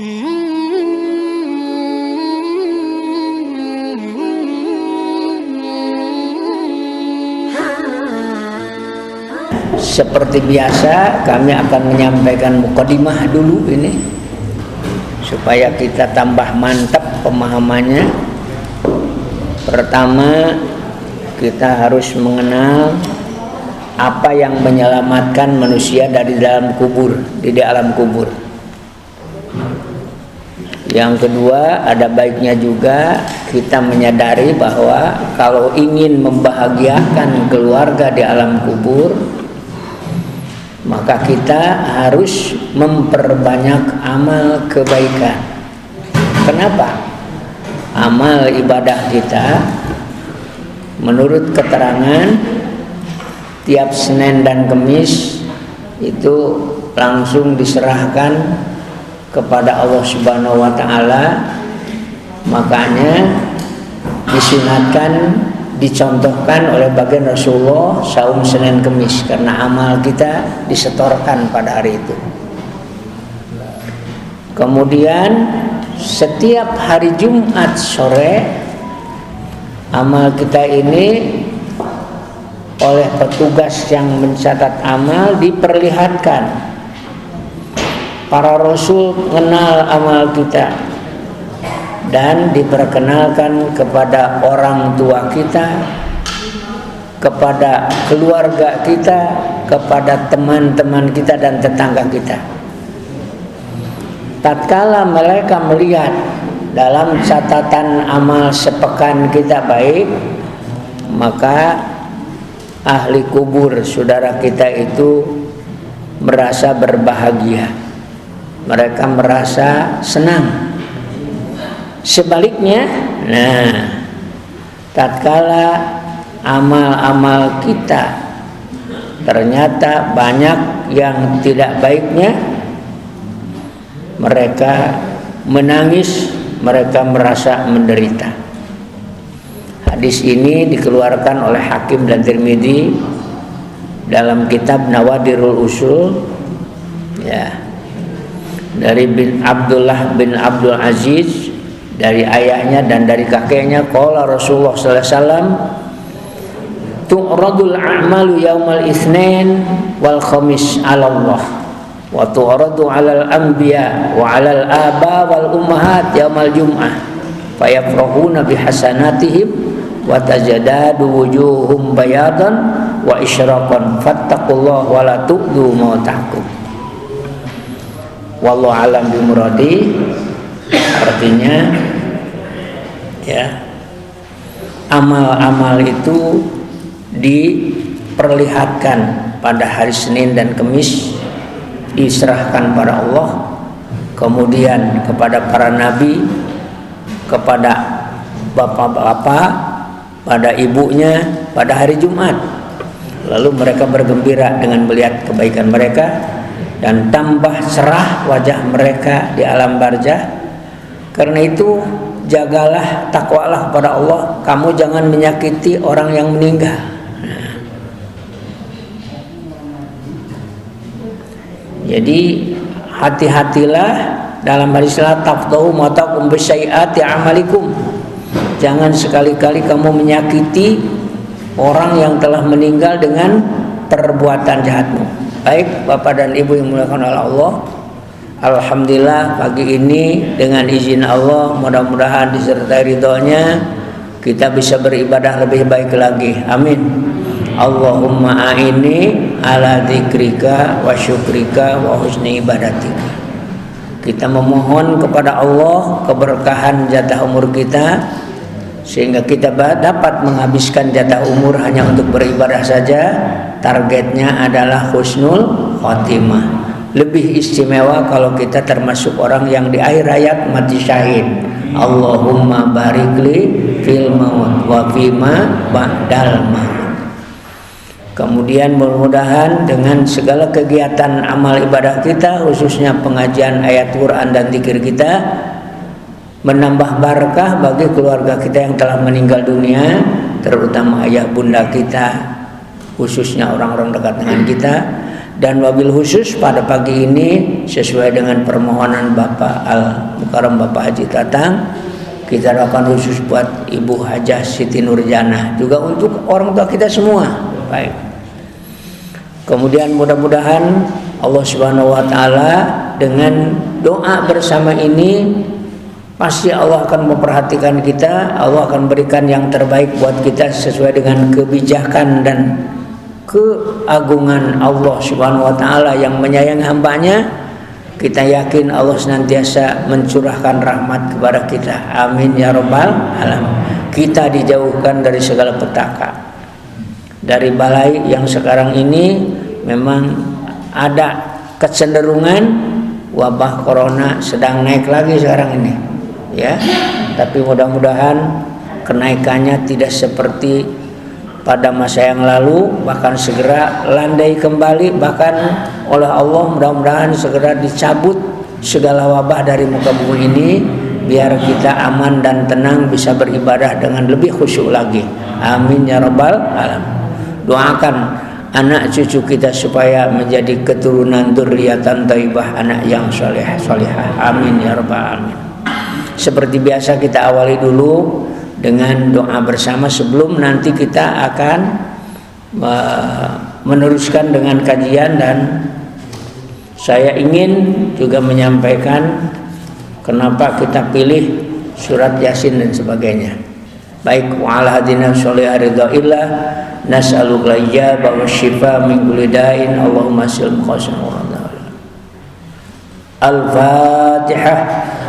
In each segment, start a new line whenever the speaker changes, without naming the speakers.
Seperti biasa kami akan menyampaikan mukadimah dulu ini supaya kita tambah mantap pemahamannya. Pertama, kita harus mengenal apa yang menyelamatkan manusia dari dalam kubur, di alam kubur. Yang kedua, ada baiknya juga kita menyadari bahwa kalau ingin membahagiakan keluarga di alam kubur, maka kita harus memperbanyak amal kebaikan. Kenapa? Amal ibadah kita menurut keterangan tiap Senin dan Kamis itu langsung diserahkan kepada Allah Subhanahu wa taala. Makanya disunatkan, dicontohkan oleh bagian Rasulullah saum Senin Kamis karena amal kita disetorkan pada hari itu. Kemudian setiap hari Jumat sore amal kita ini oleh petugas yang mencatat amal diperlihatkan. Para Rasul mengenal amal kita dan diperkenalkan kepada orang tua kita, kepada keluarga kita, kepada teman-teman kita dan tetangga kita. Tatkala mereka melihat dalam catatan amal sepekan kita baik, maka ahli kubur saudara kita itu merasa berbahagia. Mereka merasa senang. Sebaliknya, tatkala amal-amal kita ternyata banyak yang tidak baiknya, mereka menangis, mereka merasa menderita. Hadis ini dikeluarkan oleh Hakim dan Tirmidzi dalam kitab Nawadirul Usul, ya, dari Abdullah bin Abdul Aziz, dari ayahnya dan dari kakeknya. Qala Rasulullah sallallahu alaihi wasallam, tu'radul a'malu yaumal itsnain wal khamis 'ala Allah wa tu'radu 'alal anbiya wa 'alal aba wal ummahat yaumal jum'ah fayafrahuna bihasanatihim wa tajadadu wujuhum bayadan wa isyraqan fattaqullaha wa la tu'du mautakum. Wallahu alam bimuradi. Artinya, ya, amal-amal itu diperlihatkan pada hari Senin dan Kamis, diserahkan pada Allah, kemudian kepada para nabi, kepada bapak-bapak, pada ibunya pada hari Jumat. Lalu mereka bergembira dengan melihat kebaikan mereka dan tambah cerah wajah mereka di alam barzah. Karena itu jagalah, takwalah pada Allah, kamu jangan menyakiti orang yang meninggal. Jadi hati-hatilah dalam hadis la tafdahu matakum bisyai'ati amalikum. Jangan sekali-kali kamu menyakiti orang yang telah meninggal dengan perbuatan jahatmu. Baik Bapak dan Ibu yang dimuliakan oleh Allah, alhamdulillah pagi ini dengan izin Allah, mudah-mudahan disertai ridhonya kita bisa beribadah lebih baik lagi. Amin. Allahumma a'inni ala dzikrika wa syukrika wa husni ibadatika. Kita memohon kepada Allah keberkahan jatah umur kita, sehingga kita dapat menghabiskan jatah umur hanya untuk beribadah saja. Targetnya adalah husnul khotimah. Lebih istimewa kalau kita termasuk orang yang di akhir hayat mati syahid. Allahumma barikli fil maut wa fima ba'dal maut. Kemudian mudah-mudahan dengan segala kegiatan amal ibadah kita, khususnya pengajian ayat Quran dan zikir kita, menambah barakah bagi keluarga kita yang telah meninggal dunia, terutama ayah bunda kita, khususnya orang-orang dekat dengan kita, Dan wabil khusus pada pagi ini sesuai dengan permohonan Bapak Al-Mukarram Bapak Haji Tatang, kita doakan khusus buat Ibu Hajah Siti Nurjana, juga untuk orang tua kita semua. Baik. Kemudian mudah-mudahan Allah Subhanahu wa taala dengan doa bersama ini pasti Allah akan memperhatikan kita, Allah akan berikan yang terbaik buat kita sesuai dengan kebijakan dan keagungan Allah Subhanahu wa taala yang menyayangi hambanya. Kita yakin Allah senantiasa mencurahkan rahmat kepada kita. Amin ya rabbal alamin. Kita dijauhkan dari segala petaka. Dari balai yang sekarang ini memang ada kecenderungan wabah corona sedang naik lagi sekarang ini, ya. Tapi mudah-mudahan kenaikannya tidak seperti pada masa yang lalu, bahkan segera landai kembali, bahkan oleh Allah mudah-mudahan segera dicabut segala wabah dari muka bumi ini, biar kita aman dan tenang bisa beribadah dengan lebih khusyuk lagi. Amin ya rabbal alamin. Doakan anak cucu kita supaya menjadi keturunan dzurriatan thayyibah, anak yang salihah. Amin ya rabbal alamin. Seperti biasa kita awali dulu dengan doa bersama sebelum nanti kita akan meneruskan dengan kajian. Dan saya ingin juga menyampaikan kenapa kita pilih surat Yasin dan sebagainya. Baik, wa ala hadina sholih ridhaillah nas'aluka al-ijabah wasyifa min kulli da'in Allahumma sallim qasim wa Al-Fatihah.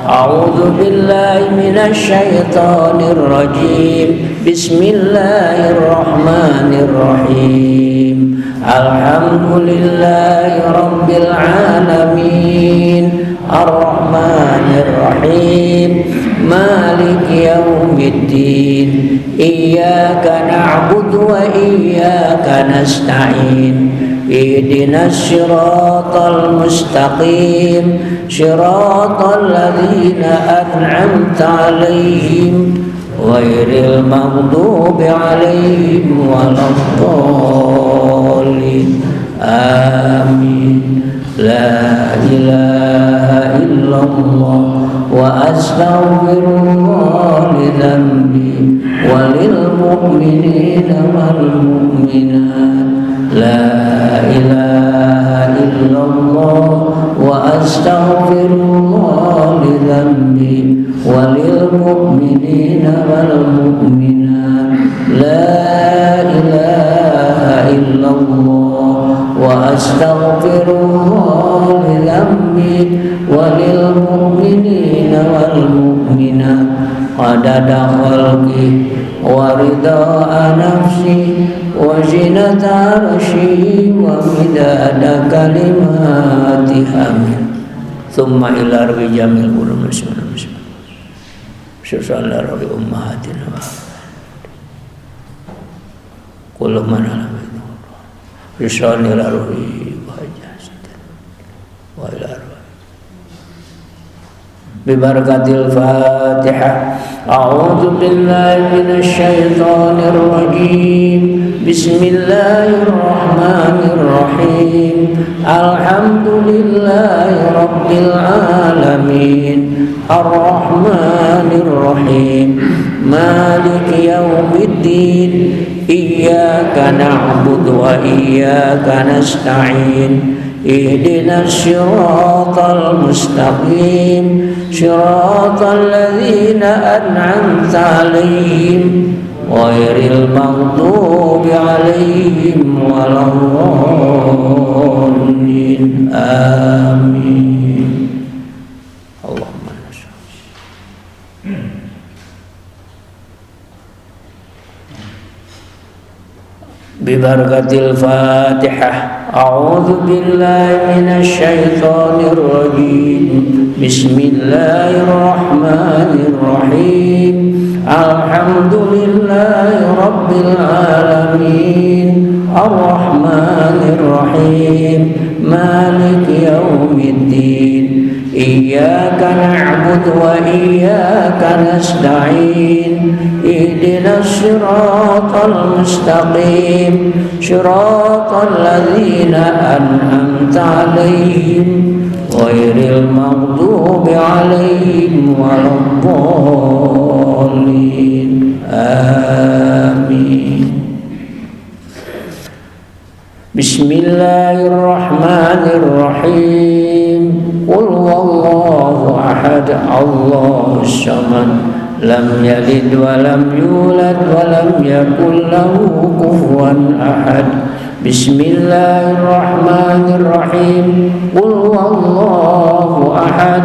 A'udzu billahi minasy syaithanir rajim. Bismillahirrahmanirrahim. Alhamdulillahi rabbil alamin. Ar-Rahmanir Rahim. Maliki yaumiddin. Iyyaka na'budu wa iyyaka nasta'in. Ihdinas siratal mustaqim, siratal ladzina an'amta 'alaihim ghairil maghdubi 'alaihim waladdallin. Amin. La ilaha illallah wa astaghfirullah li dzambi walil mu'minina wal mu'minat. La ilaha illallah wa astaghfirullah li dzambi walil mu'minina wal mu'minat. La ilaha illallah wa astaghfirullah li dzambi walil mu'minina wal mu'minat. Adada khalqi wa ridha nafsi wa zinata arshi wa midada kalimati. Amin. Thumma ila rawi jamil ulum sallallahu alaihi ummahatina wa kullu man alama risani rawi wa jasatan wa ila Bibarakatil Fatihah. A'udzu billahi minasy syaithanir rajim. Bismillahirrahmanirrahim. Alhamdulillahi rabbil alamin. Ar-Rahmanir Rahim. Maliki yaumiddin. Iyyaka na'budu wa iyyaka nasta'in. Ihdinas siratal mustaqim, siratal ladzina an'amta 'alaihim ghairil maghdubi 'alaihim waladdallin. Amin. Allahumma Bibarakatil Fatihah. A'udzu billahi minasy syaithanir rajim. Bismillahirrahmanirrahim. Alhamdulillahi rabbil alamin. Ar-Rahmanir Rahim. Maliki yaumiddin. Iyyaka na'budu wa iyyaka nasta'in ihdinas siratal mustaqim siratal ladzina an'amta 'alaihim ghairil maghdubi 'alaihim waladdallin. Amin. Bismillahirrahmanirrahim. Qul huwallahu ahad, Allahus samad, lam yalid wa lam yulad wa lam yakul lahu kufuwan ahad. Bismillahirrahmanirrahim. Qul huwallahu ahad,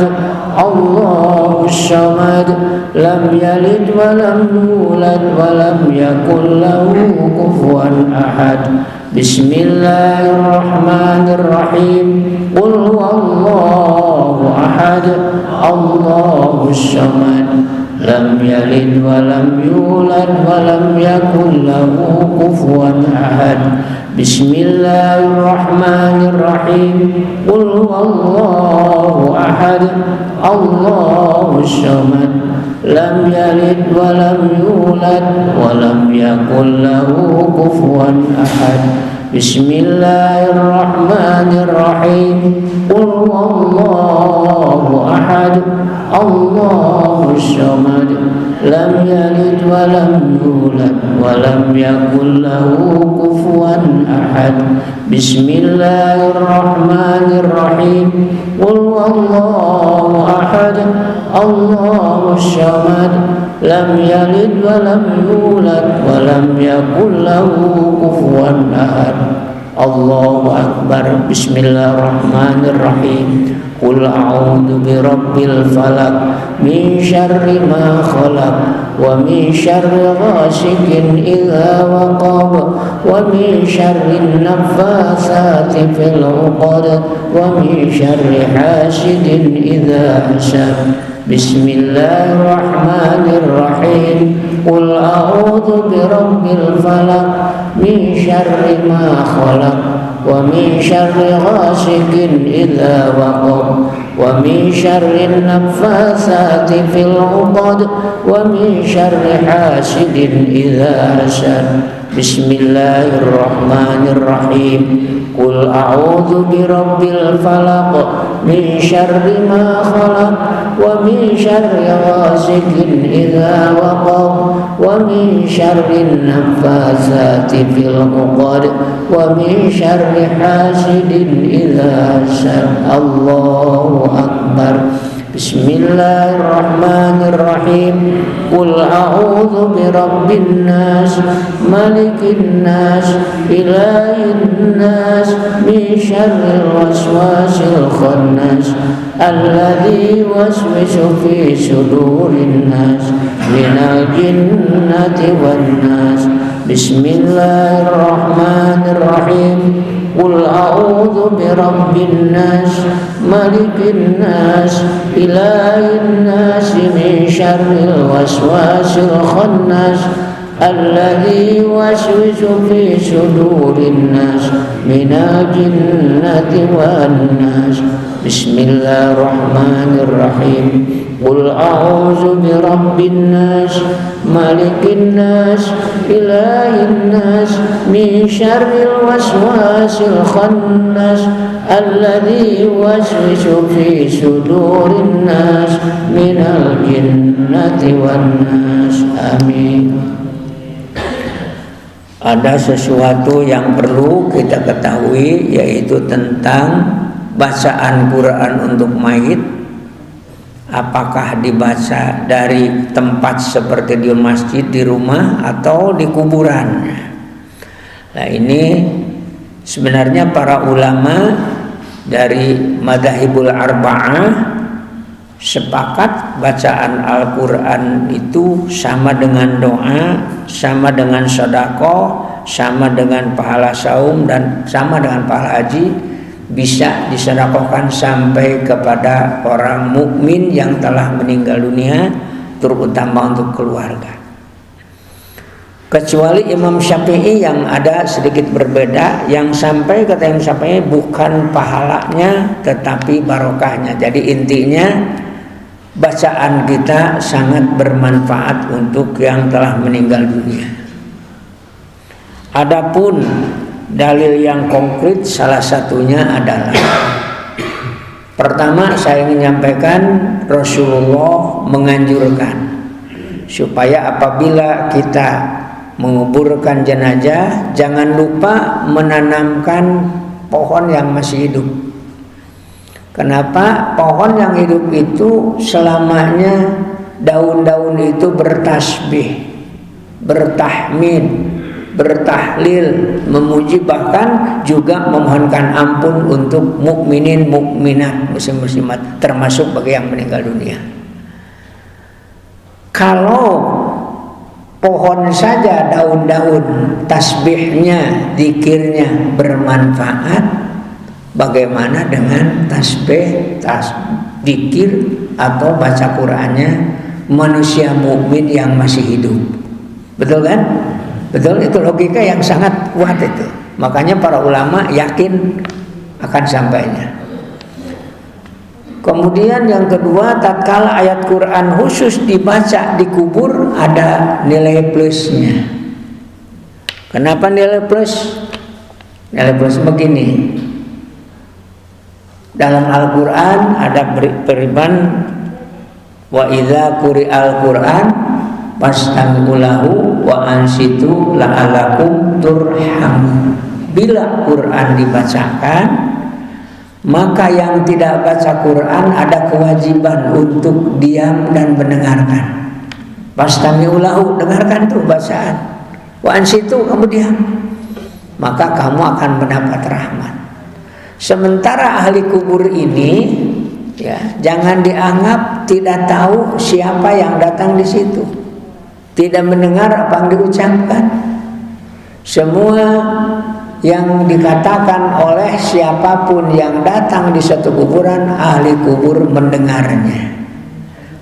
Allahus samad, lam yalid wa lam yulad wa lam yakul lahu kufuwan ahad. Bismillahirrahmanirrahim. Qul huwallahu ahad, Allahus samad, lam yalid wa lam yulad wa lam yakul lahu kufuwan ahad. Bismillahirrahmanirrahim. Qul huwallahu ahad, Allahus samad, lam yalid wa lam yulad wa lam yakul lahu kufuwan ahad. Bismillahirrahmanirrahim. Qul huwallahu ahad, Allahus samad, lam yalid wa lam yulad wa lam yakul lahu kufuwan ahad. Bismillahirrahmanirrahim. Qul huwallahu ahad, Allahus samad, lam yalid wa lam yulad wa lam yakul lahu kufuwan ahad. Allahu akbar. Bismillahirrahmanirrahim. Qul a'udzu birabbil falaq min syarri ma khalaq wa min syarri ghasikin idza waqab wa min syarri naffasati fil 'uqad wa min syarri hasidin idza hasad. Bismillahirrahmanirrahim. Qul a'udzu birabbil falaq min syarri ma khalaq wa min syarri ghasikin idza waqab wa min syarri naffasati fil 'uqad wa min syarri hasidin idza hasad. Bismillahirrahmanirrahim. Qul a'udzu birabbil falaq min syarri ma khalaq wa min syarri ghasikin idza waqab wa min syarri naffasati fil 'uqad wa min syarri hasidin idza hasad. Allahu akbar. Bismillahirrahmanirrahim. Qul a'udzu birabbin nas malikin nas ilahin nas min syarril waswasil khannas alladzi yuwaswisu fi sudurin nas minal jinnati wan nas. Bismillahirrahmanirrahim. Qul a'udzu birabbin nas malikin nas ilahin nas min syarril waswasil khannas alladzi yuwaswisu fi sudurin nas minal jinnati wan nas. Bismillahirrahmanirrahim. Qul a'udzu birabbin nas malikin nas ilahin nas min syarril waswasil khannas alladzi yuwaswisu fi sudurin nas minal jinnati wan nas. Amin. Ada sesuatu yang perlu kita ketahui, yaitu tentang bacaan Quran untuk mayit. Apakah dibaca dari tempat seperti di masjid, di rumah, atau di kuburan? Nah, ini sebenarnya para ulama dari Madzhabul Arba'ah sepakat bacaan Al-Quran itu sama dengan doa, sama dengan sedekah, sama dengan pahala saum, dan sama dengan pahala haji. Bisa disedekahkan sampai kepada orang mukmin yang telah meninggal dunia, terutama untuk keluarga. Kecuali Imam Syafi'i yang ada sedikit berbeda, yang sampai kata Imam Syafi'i bukan pahalanya tetapi barokahnya. Jadi intinya bacaan kita sangat bermanfaat untuk yang telah meninggal dunia. Adapun dalil yang konkret salah satunya adalah, pertama saya ingin menyampaikan Rasulullah menganjurkan supaya apabila kita menguburkan jenazah jangan lupa menanamkan pohon yang masih hidup. Kenapa? Pohon yang hidup itu selamanya daun-daun itu bertasbih, bertahmid, bertahlil, memuji, bahkan juga memohonkan ampun untuk mukminin mukminat, muslim-muslimat, termasuk bagi yang meninggal dunia. Kalau pohon saja daun-daun tasbihnya, zikirnya bermanfaat, bagaimana dengan tasbih, zikir atau baca Qur'annya manusia mukmin yang masih hidup? Betul kan? Betul, itu logika yang sangat kuat itu. Makanya para ulama yakin akan sampainya. Kemudian yang kedua, tatkala ayat Quran khusus dibaca di kubur ada nilai plusnya. Kenapa nilai plus? Nilai plus begini. Dalam Al-Quran ada firman, wa idza quri'al Quran fastami'u lahu wa ansitu la'alakum turhamun. Bila Quran dibacakan, maka yang tidak baca Quran ada kewajiban untuk diam dan mendengarkan. Fastami'u lahu, dengarkan tuh bacaan. Wa ansitu, kamu diam. Maka kamu akan mendapat rahmat. Sementara ahli kubur ini, ya, jangan dianggap tidak tahu siapa yang datang di situ, tidak mendengar apa yang diucapkan. Semua yang dikatakan oleh siapapun yang datang di suatu kuburan, ahli kubur mendengarnya.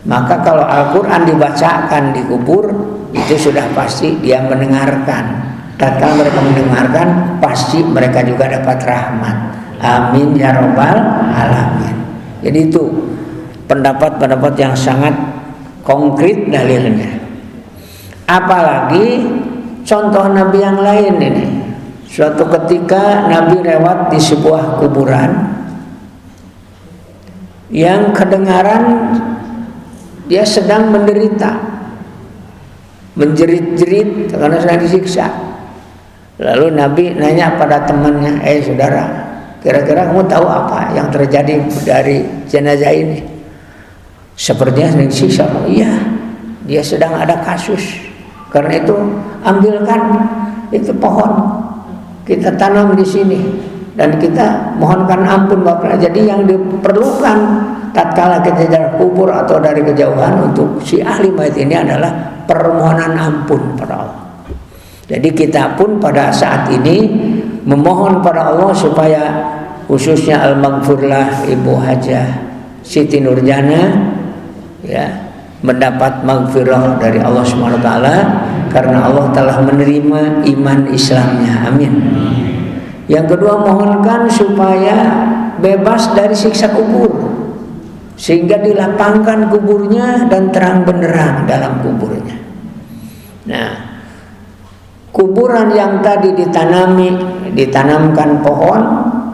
Maka kalau Al-Quran dibacakan di kubur, itu sudah pasti dia mendengarkan. Tatkala mereka mendengarkan, pasti mereka juga dapat rahmat. Amin ya rabbal alamin. Jadi itu pendapat-pendapat yang sangat konkret dalilnya. Apalagi contoh Nabi yang lain ini. Suatu ketika Nabi lewat di sebuah kuburan yang kedengaran dia sedang menderita, menjerit-jerit karena sedang disiksa. Lalu Nabi nanya pada temannya, saudara, kira-kira kamu tahu apa yang terjadi dari jenazah ini? Sepertinya sedang disiksa. Oh, iya, dia sedang ada kasus. Karena itu ambilkan itu pohon, kita tanam di sini dan kita mohonkan ampun Bapak. Jadi yang diperlukan tatkala kita dari kubur atau dari kejauhan untuk si ahli mayit ini adalah permohonan ampun pada Allah. Jadi kita pun pada saat ini memohon pada Allah supaya khususnya al-maghfurlah Ibu Hajah Siti Nurjana, ya, mendapat maghfirah dari Allah SWT karena Allah telah menerima iman Islamnya. Amin. Yang kedua, mohonkan supaya bebas dari siksa kubur, sehingga dilapangkan kuburnya dan terang benderang dalam kuburnya. Nah, kuburan yang tadi ditanamkan pohon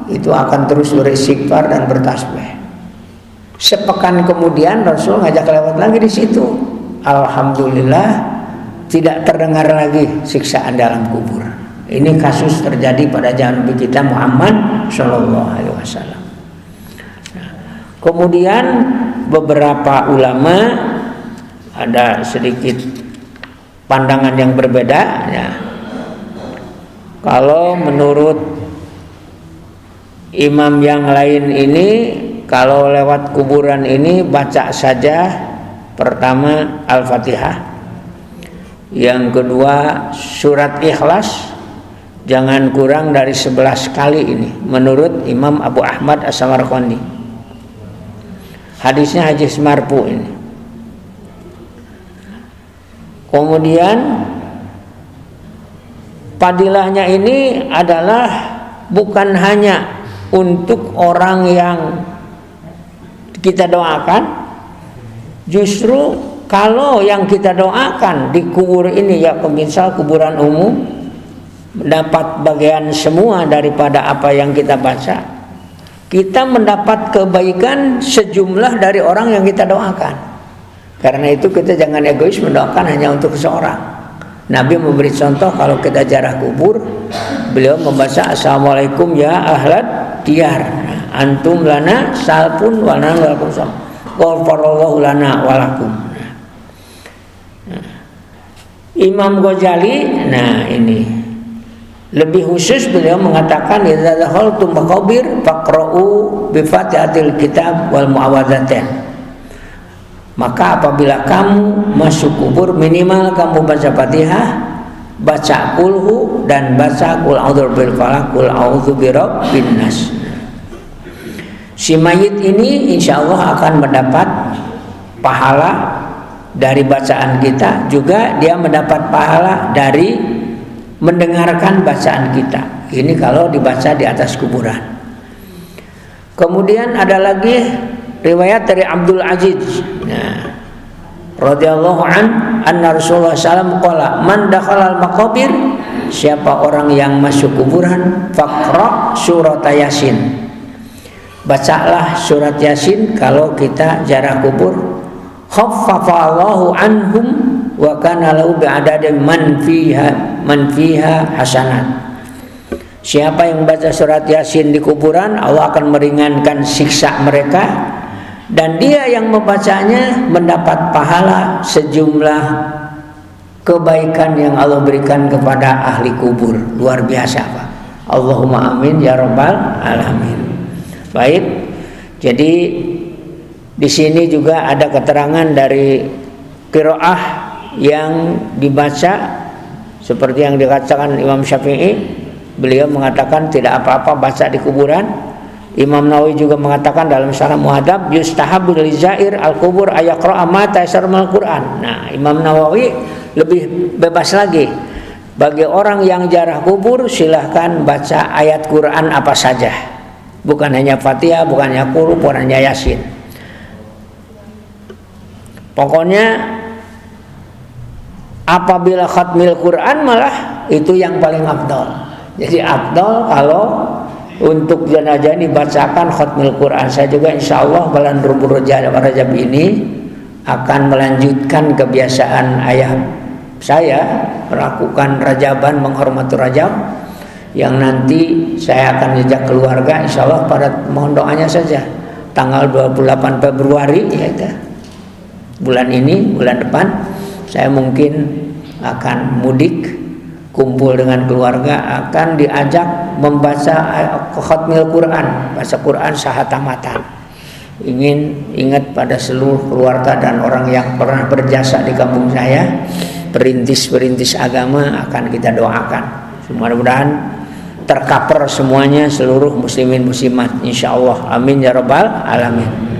itu akan terus beristighfar dan bertasbih. Sepekan kemudian Rasul ngajak lewat lagi di situ. Alhamdulillah tidak terdengar lagi siksaan dalam kubur. Ini kasus terjadi pada zaman Nabi kita Muhammad Shallallahu Alaihi Wasallam. Kemudian beberapa ulama ada sedikit pandangan yang berbeda. Ya. Kalau menurut imam yang lain ini, kalau lewat kuburan ini baca saja pertama Al-Fatihah, yang kedua surat Ikhlas jangan kurang dari 11 kali ini menurut Imam Abu Ahmad As-Samarqandi. Hadisnya hadis marfu ini. Kemudian Fadilahnya ini adalah bukan hanya untuk orang yang kita doakan, justru kalau yang kita doakan di kubur ini, ya misal kuburan umum, mendapat bagian semua daripada apa yang kita baca, kita mendapat kebaikan sejumlah dari orang yang kita doakan. Karena itu kita jangan egois mendoakan hanya untuk seseorang. Nabi memberi contoh, kalau kita ziarah kubur, beliau membaca assalamualaikum ya ahlad diyar, antum lana salpun wa lana walakum salam, ghafarallahu lana walakum. Imam Ghazali, nah ini lebih khusus, beliau mengatakan idza dakhaltum maqabir faqra'u bi fatihatil kitab wal muawwadzatain. Maka apabila kamu masuk kubur, minimal kamu baca Fatihah, baca kulhu, dan baca kul a'udzu birabbil falaq, kul a'udzu birabbin nas. Si mayit ini insya Allah akan mendapat pahala dari bacaan kita, juga dia mendapat pahala dari mendengarkan bacaan kita. Ini kalau dibaca di atas kuburan. Kemudian ada lagi riwayat dari Abdul Aziz, radhiyallahu anna Rasulullah sallallahu qala man dakhala al-maqabir, siapa orang yang masuk kuburan, faqra surat Yasin, bacalah surat Yasin kalau kita ziarah kubur, khaffafa Allahu anhum wa kana lahu bi'adadi man fiha hasanat. Siapa yang baca surat Yasin di kuburan, Allah akan meringankan siksa mereka, dan dia yang membacanya mendapat pahala sejumlah kebaikan yang Allah berikan kepada ahli kubur. Luar biasa, Pak. Allahumma amin ya rabbal alamin. Baik, jadi di sini juga ada keterangan dari qiraah yang dibaca seperti yang dikatakan Imam Syafi'i. Beliau mengatakan tidak apa-apa baca di kuburan. Imam Nawawi juga mengatakan dalam Syarah Muhadzab, yustahabu lil zair al-qubur ayaqra'a ma tayassara minal Qur'an. Nah, Imam Nawawi lebih bebas lagi. Bagi orang yang ziarah kubur, silahkan baca ayat Quran apa saja. Bukan hanya Fatihah, bukan hanya Qul, bukan hanya Yasin. Pokoknya apabila khatmil Quran malah itu yang paling afdal. Jadi afdal kalau untuk jenazah dibacakan khatmil Quran. Saya juga insya Allah bulan Rajab ini akan melanjutkan kebiasaan ayah saya melakukan Rajaban, menghormati Rajab, yang nanti saya akan ajak keluarga insya Allah pada, mohon doanya saja, tanggal 28 Februari ya, bulan ini, bulan depan saya mungkin akan mudik, kumpul dengan keluarga, akan diajak membaca khatmil Quran, baca Quran sahatamatan. Ingin ingat pada seluruh keluarga dan orang yang pernah berjasa di kampung saya, perintis-perintis agama, akan kita doakan. Mudah-mudahan tercover semuanya, seluruh muslimin muslimat, insya Allah. Amin ya rabbal alamin.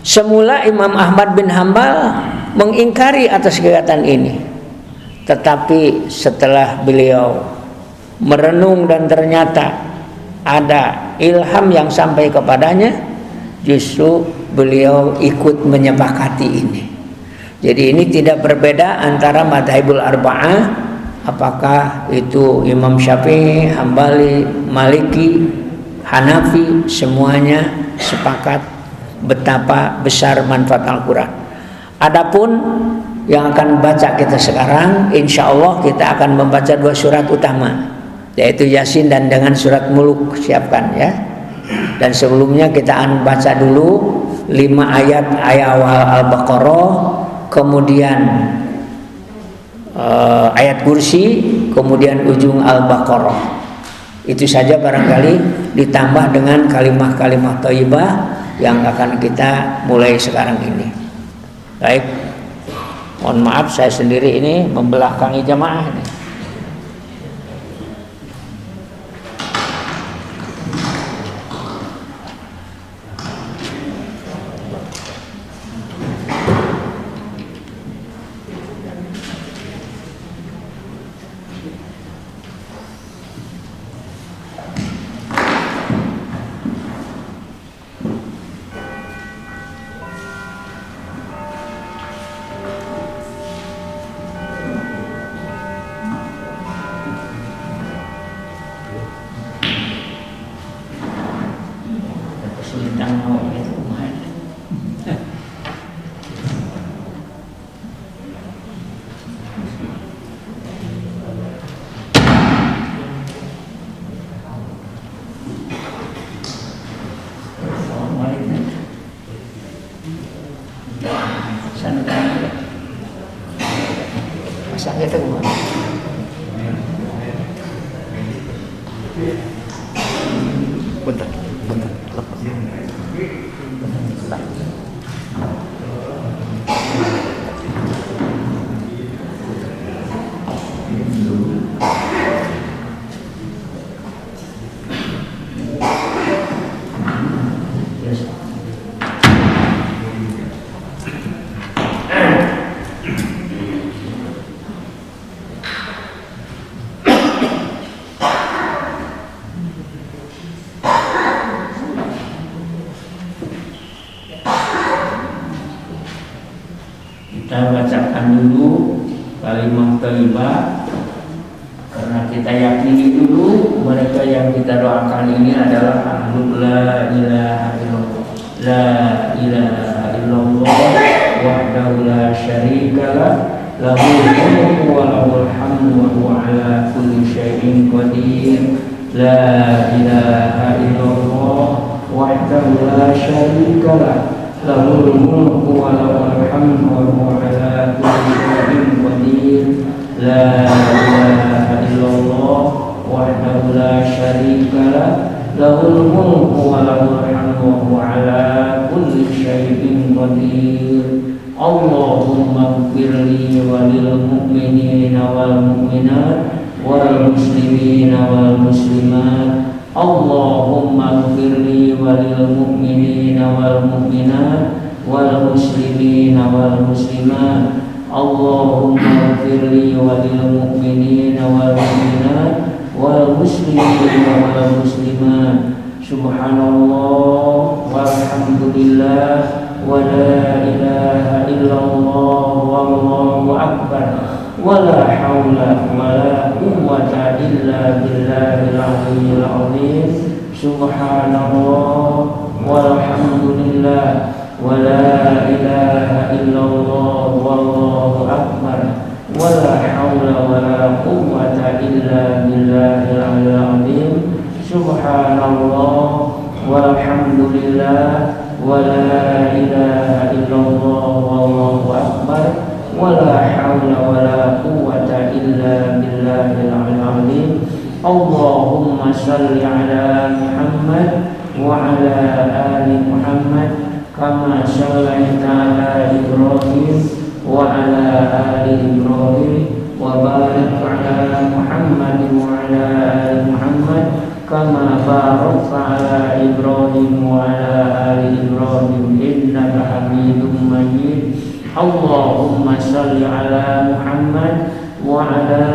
Semula Imam Ahmad bin Hambal mengingkari atas kegiatan ini, tetapi setelah beliau merenung dan ternyata ada ilham yang sampai kepadanya, justru beliau ikut menyepakati ini. Jadi ini tidak berbeda antara madhabul arba'ah, apakah itu Imam Syafi'i, Hambali, Maliki, Hanafi, semuanya sepakat betapa besar manfaat Al-Quran. Adapun yang akan baca kita sekarang, insya Allah kita akan membaca 2 surat utama, yaitu Yasin dan dengan surat Muluk, siapkan ya. Dan sebelumnya kita akan baca dulu 5 ayat awal Al-Baqarah, kemudian ayat kursi, kemudian ujung Al-Baqarah. Itu saja barangkali, ditambah dengan kalimah-kalimah thayyibah yang akan kita mulai sekarang ini. Baik, mohon maaf saya sendiri ini membelakangi jamaah ini. Sana kan. Masa kita kemana? Bentar. Lepas. Kita bacakan dulu kalimat thayyibah karena kita yakini dulu mereka yang kita doakan ini adalah ahlul la ilaha illallah. La ilaha illallah wahdahu la syarikalah lahul mulku wa lahul hamdu wa huwa ala kulli syai'in qadir. La ilaha illallah wahdahu la syarikalah lahul mulku wa lahul hamdu wa huwa ala kulli syai'in qadir. La ilaha illallah wahdahu la syarikalah lahul mulku wa lahul hamdu wa huwa ala kulli syai'in qadir. Allahumma ighfirli wa lil mu'minina wal mu'minat wal muslimina wal muslimat. Allahumma ighfirli wa lil mu'minina wal mu'minat wal muslimina wal muslimat. Allahumma ighfirli wa lil mu'minina wal mu'minat wal muslimina wal muslimat. Subhanallah walhamdulillah wa la ilaha illallah wallahu akbar wa la hawla wa la quwwata illa billahil aliyyil azim. Subhanallah walhamdulillah wa la ilaha illallah wallahu akbar wa la hawla wa la quwwata illa billahil aliyyil azim. Subhanallah walhamdulillah wa la ilaha illallah wallahu akbar wa la hawla wa la quwwata illa billahil aliyyil azim. Allahumma salli ala Muhammad wa ala ali Muhammad kama sallaita ala Ibrahim wa ala ali Ibrahim wa barik ala Muhammad wa ala ali Muhammad kama barakta ala Ibrahim wa ala ali Ibrahim innaka Hamidum Majid. Allahumma salli ala Muhammad wa ala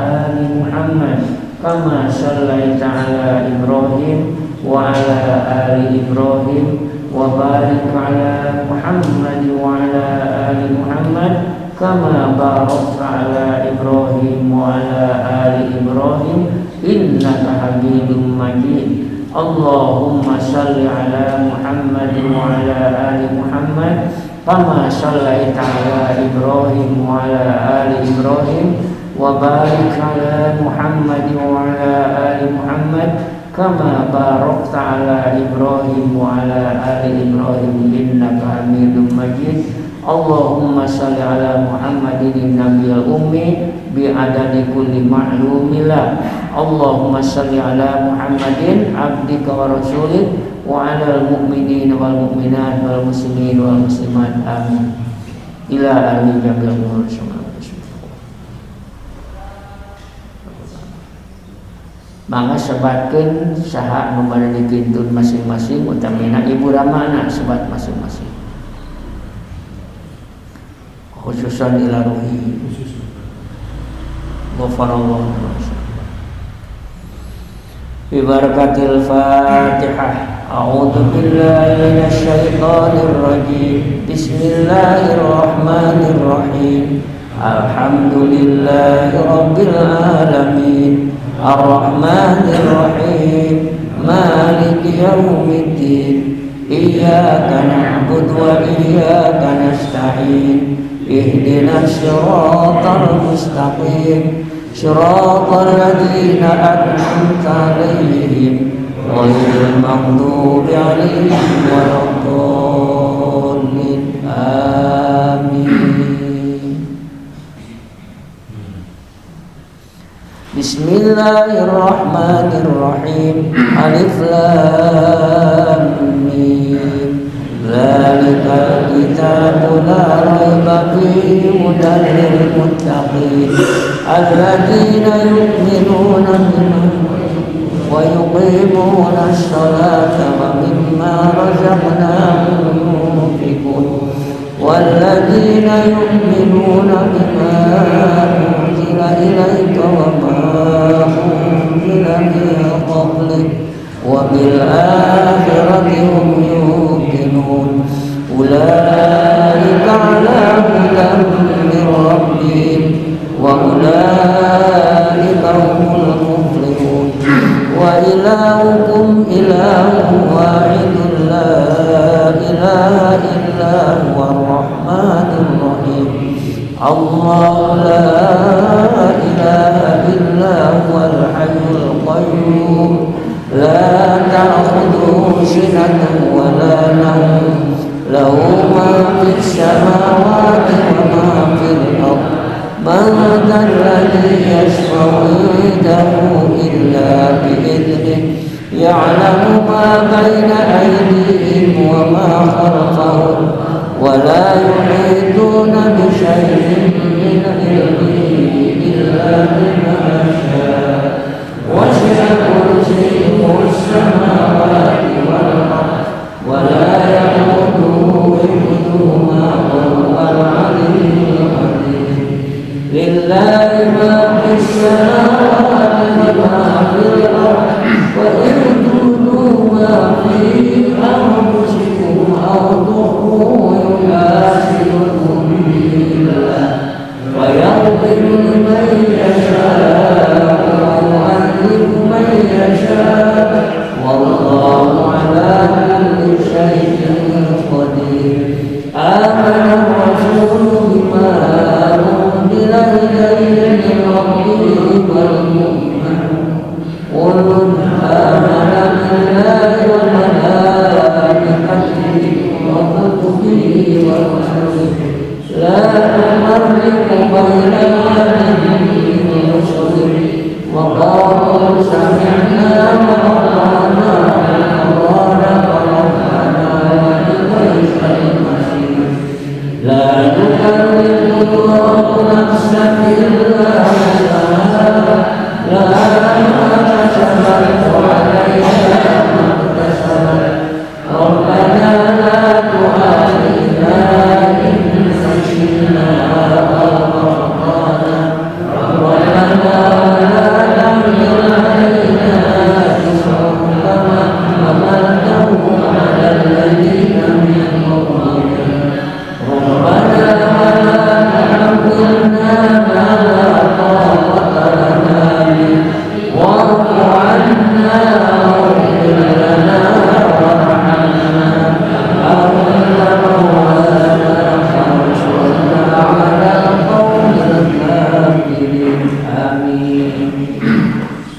ali Muhammad kama sallaita ala Ibrahim wa ala ali Ibrahim wa barik ala Muhammad wa ala ali Muhammad kama barakta ala Ibrahim wa ala ali Ibrahim innaka Hamidum Majid. Allahumma salli ala Muhammad wa ala ali Muhammad kama sallaita ala Ibrahim wa ala ali Ibrahim wa barik ala Muhammad wa ala ali Muhammad kama barakta ala Ibrahim wa ala ali Ibrahim innaka Hamidum Majid. Allahumma salli ala Muhammadin nabiyil ummi bi adadi kulli ma'lumillah. Allahumma salli ala Muhammadin abdika wa rasulik wa ala al-mu'minin wal mu'minat wal muslimin wal muslimat amin ila ali jamil mursalin. Mangga sebatkeun saha nu bade dipintun masing-masing utamina ibu ramana sebat masing-masing. Khususan ila ruhi. Ghafarallahu bi barakatil Fatihah. A'udzu billahi minasy syaithanir rajim. Bismillahirrahmanirrahim. Alhamdulillahi rabbil alamin. Ar-Rahmanir Rahim. Maliki yaumiddin. Iyyaka na'budu wa iyyaka nasta'in. Ihdinas siratal mustaqim. Siratal ladzina an'amta 'alaihim ghairil maghdubi 'alaihim waladdallin. Amin. Bismillahirrahmanirrahim. Alif lam mim. Dzalikal kitabu la raiba fihi hudan lil muttaqin alladzina yu'minuna bima wa yuqimuna ash-sholata wa mimma razaqnahum yunfiqun walladzina yu'minuna bima unzila ilayka wa ma unzila min qablik wa bil akhirati hum yuqinun ulaika ala hudan min rabbihim wa ulaika humul muflihun wa ilahukum ilahun wahidun la ilaha illa huwa ar-rahmanur rahim Allah la ilaha illa huwa al-hayyul qayyum la ta'khudhuhu sinatun wa la nawm lahu ma fis samawati wa ma fil ardh man dhal ladzi yashfa'u 'indahu illa bi'idhnihi ya'lamu ma bayna aydihim wa ma khalfahum wa la yuhituna bi shay'in min ilmihi illa bima sha'a wasi'a kursiyyuhu as-samawati wal ardh wa la ya'uduhu hifdhuhuma wa huwal 'aliyyul 'azim lillahi ma fis samawati wa ma fil ardh wa in tubdu ma fi anfusikum aw tukhfuhu yuhasibukum billah wa yaghfiru liman yasha'u wa yu'adhibu man yasha'u wallahu ala kulli shay'in qadir amana ar-rasulu bima unzila ilayhi min rabbihi wal mu'minun qul amana billahi wa malaikatihi wa kutubihi wa rusulihi la nufarriqu baina ahadin min rusulihi wa qalu sami'na wa ata'na ghufranaka rabbana wa ilaykal masir la yukallifu Allahu nafsan illa wus'aha laha ma kasabat wa 'alayha ma iktasabat rabbana la tu'akhidhna in nasina aw akhtana rabbana la tahmil 'alaina isran kama hamaltahu 'ala alladhina min qablina rabbana wa la tuhammilna ma la taqata lana bih wa'fu 'anna waghfir lana warhamna anta mawlana fansurna 'ala al-qawmil kafirin amin.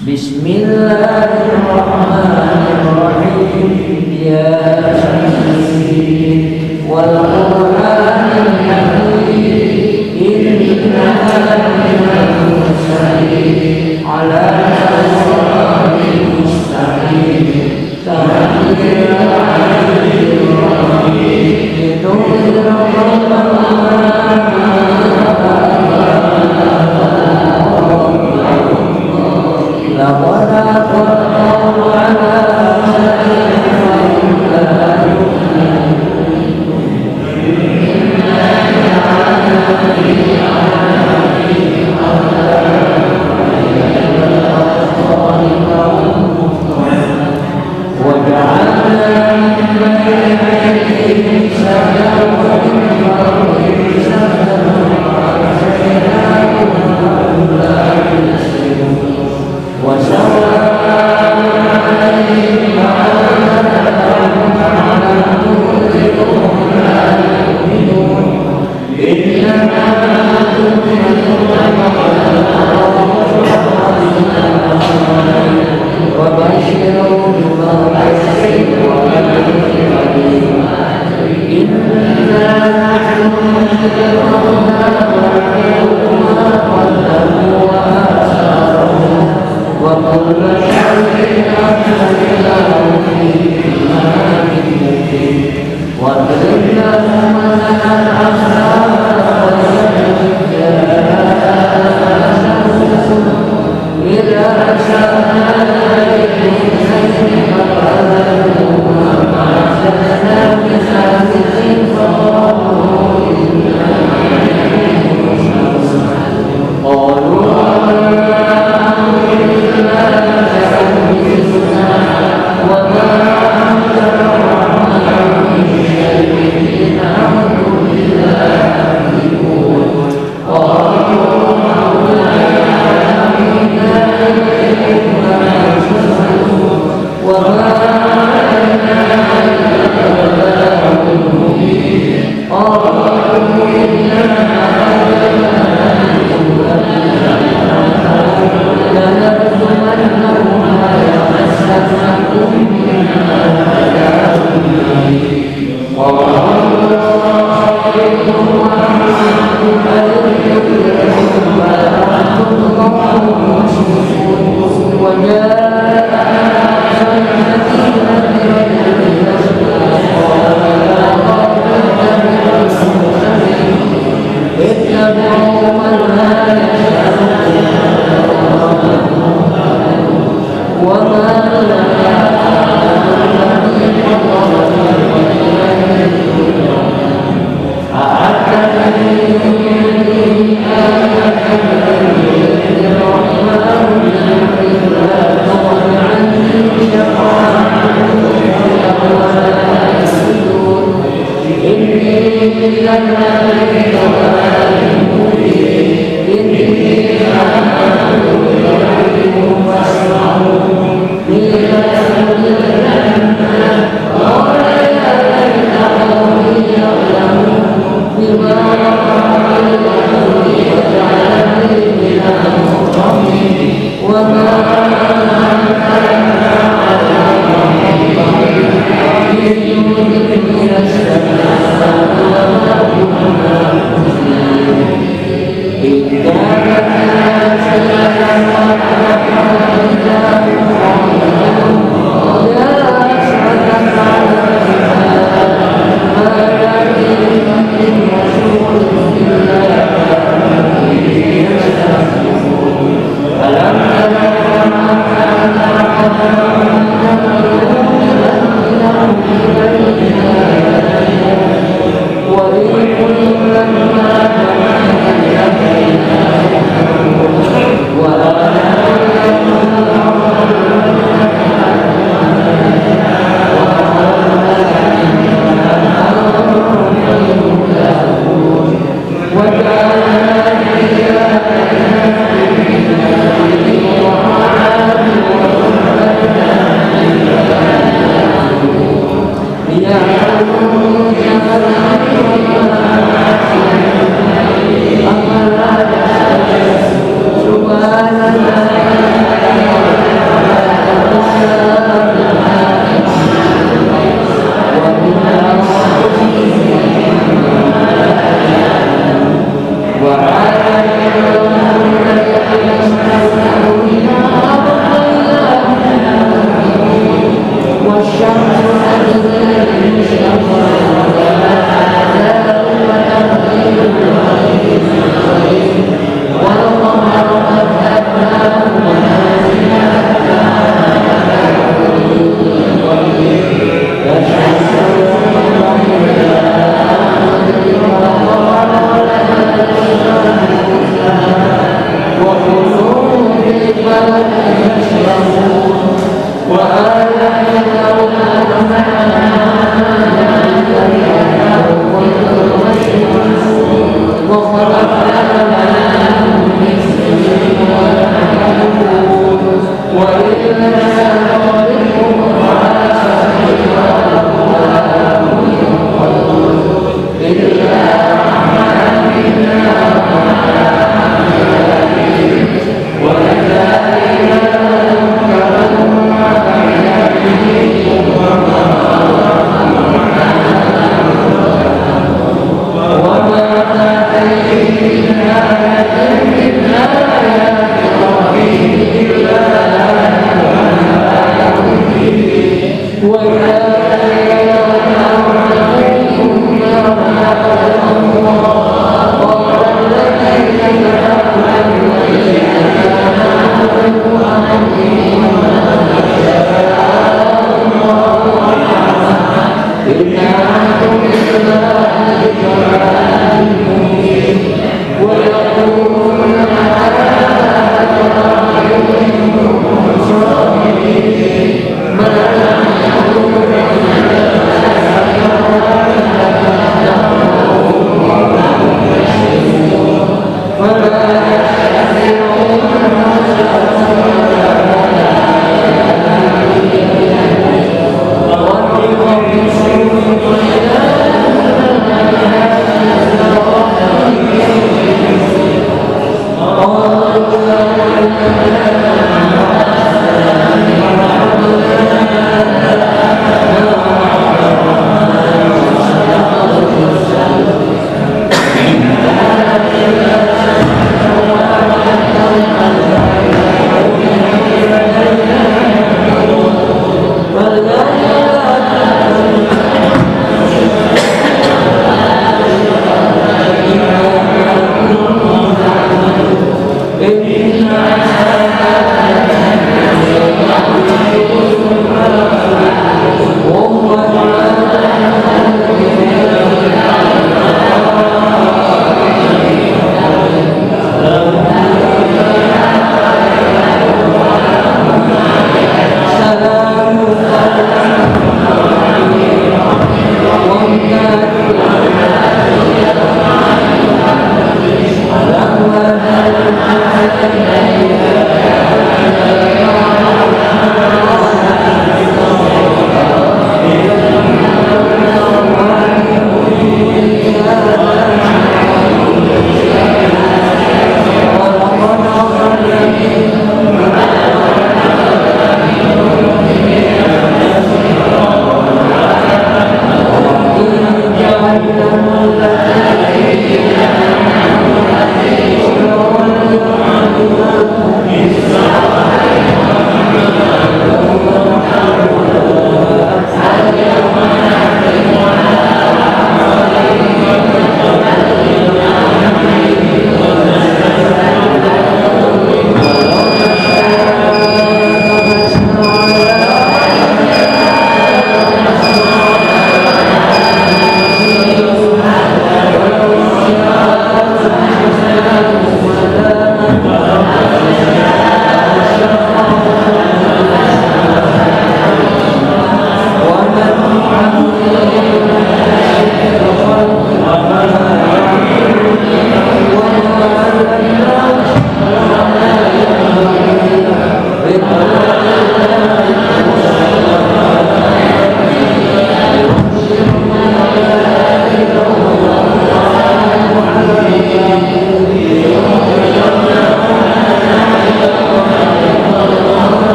Bismillahirrahmanirrahim Yasin wal Qur'anil Hakim innaka laminal mursalin ala siratin mustaqim tanzilul 'azizir rahim litunzira qawman laqad aqallahu 'ala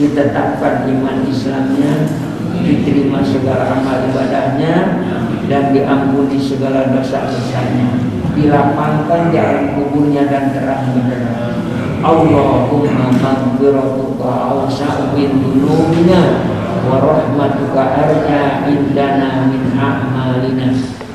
ditetapkan iman Islamnya, diterima segala amal ibadahnya, dan diampuni segala dosa-dosanya, dilapangkan di alam kuburnya dan terang benderang. Allahumma maghfiratuka awsa'u min dunubina wa rahmatuka arja indana min a'malina.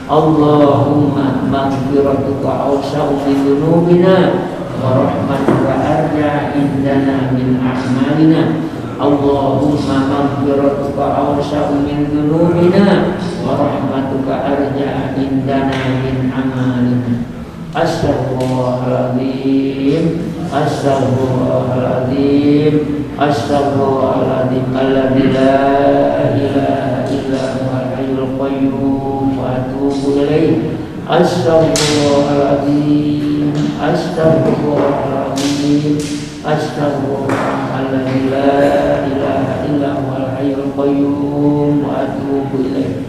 Allahumma maghfiratuka awsa'u min dunubina wa rahmatuka arja indana min a'malina. Allahumma maghfiratuka awsa'u min dunubina wa rahmatuka arja indana min a'malina. Astaghfirullahaladzim, astaghfirullahaladzim, astaghfirullahaladzim, alladzi la ilaha illa huwal hayyul qayyum wa atubu ilaih. Astaghfirullahaladzim, astaghfirullahaladzim, astaghfirullahaladzim, la ilaha illa huwal hayyul qayyum wa atubu ilaih.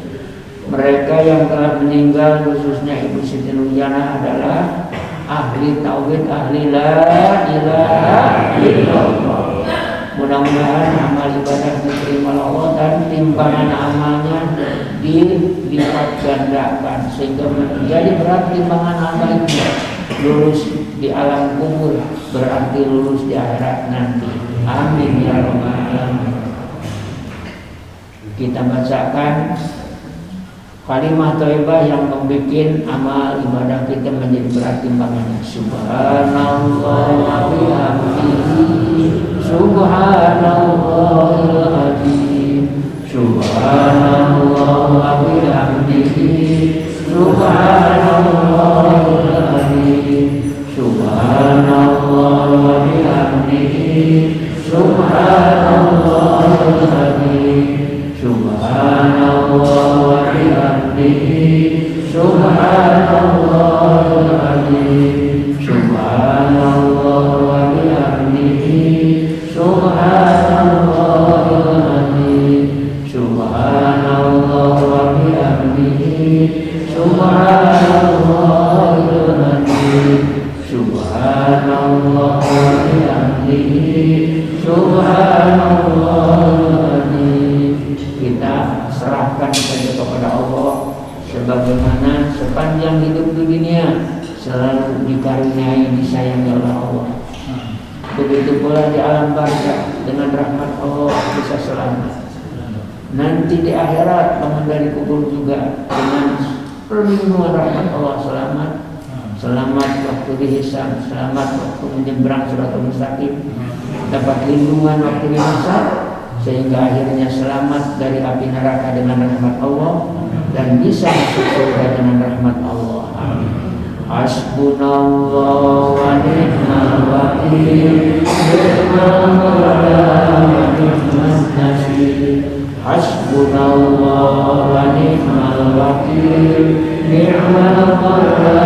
Mereka yang telah meninggal, khususnya Ibu Siti Nurjana, adalah ahli tauhid, ahli la ilaha illallah. Mudah-mudahan amal ibadah diterima Allah dan timbangan amalnya dilipat gandakan sehingga menjadi berat timbangan amalnya. Lulus di alam kubur berarti lulus di akhirat nanti. Amin ya rabbal alamin. Kita bacakan kalimat thayyibah yang membuat amal ibadah kita menjadi berat timbangannya. Subhanallah wa bihamdihi, subhanallahil azim, subhanallah wa bihamdihi, subhanallahil azim, subhanallah wa bihamdihi, subhanallahil azim, subhanallah wa bihamdihi, subhanallahil azim, subhanallah wa bihamdihi, subhanallahil azim, subhanallah wa bihamdihi, subhanallahil azim, subhanallah wa bihamdihi, subhanallahil azim. Kita serahkan saja kepada Allah, sebagaimana sepanjang hidup di dunia selalu dikaruniai, disayangi oleh Allah. Begitu pula di alam barzakh dengan rahmat Allah bisa selamat. Nanti di akhirat bangun dari kubur juga dengan perlindungan rahmat Allah selamat. Selamat waktu dihisab, selamat waktu menyeberang Siratal Mustaqim, dapat lindungan waktu dihisab, sehingga akhirnya selamat dari api neraka dengan rahmat Allah dan bisa masuk surga dengan rahmat Allah. Hasbunallah wa ni'mal wakil, ni'mal mawla wa ni'man nasir. Hasbunallah wa ni'mal wakil, ni'mal mawla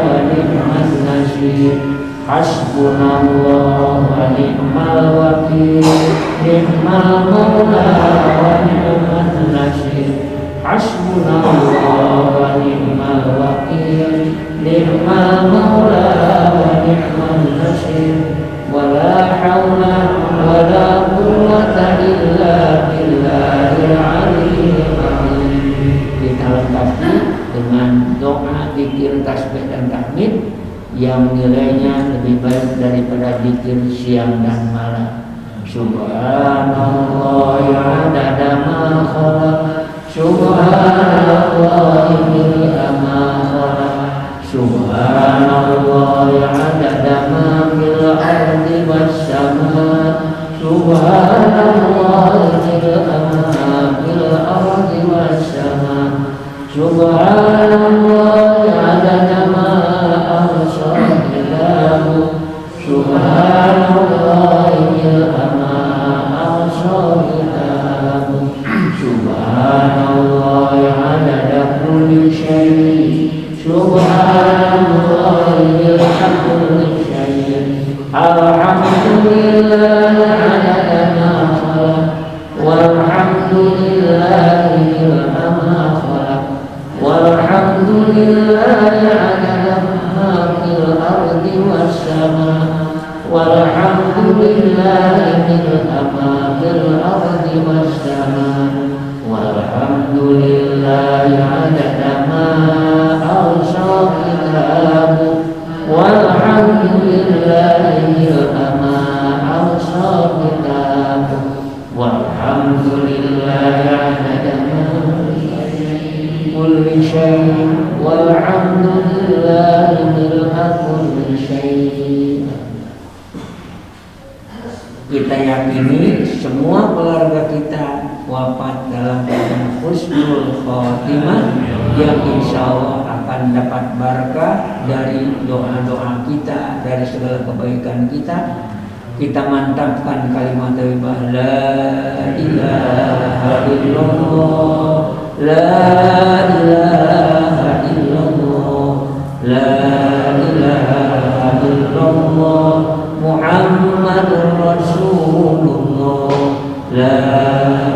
wa ni'man nasir. Hasbunallah wa ni'mal wakil, ni'mal mawla wa ni'man nasir. Hasbunallah wa ni'mal wakil, ni'mal mawla wa ni'man nasir. Wala hawla wala quwwata illa billahil aliyyil azim. Kita lengkapi dengan doa, zikir, tasbih dan tahmid yang nilainya lebih baik daripada zikir siang dan malam. Subhanallah adada ma khalaq, subhanallah mil'a ma khalaq, subhanallah adada ma fil ardi was sama, subhanallah mil'a ma fil ardi was sama, subhanallah adada ma ahsa ilahu, subhanallah mil'a ma ahsa ilahu, subhanallah adada kulli syai', subhanallah mil'a kulli syai'. Alhamdulillah adada ma khalaq, walhamdulillah mil'a ma khalaq, walhamdulillah adada ma fil ardi was sama, walhamdulillah mil'a ma fil ardi was sama, walhamdulillah adada ma awsa kitabu, walhamdulillah mil'a ma awsa kitabu, walhamdulillah adada ma kulli syai', walhamdulillah mil'a kulli syai'. Kita yakini semua keluarga kita wafat dalam keadaan husnul khotimah, yang insya Allah akan dapat barakah dari doa-doa kita, dari segala kebaikan kita. Kita mantapkan kalimat thayyibah la ilaha illallah, la ilaha illallah, la ilaha illallah, Muhammadur Rasulullah, la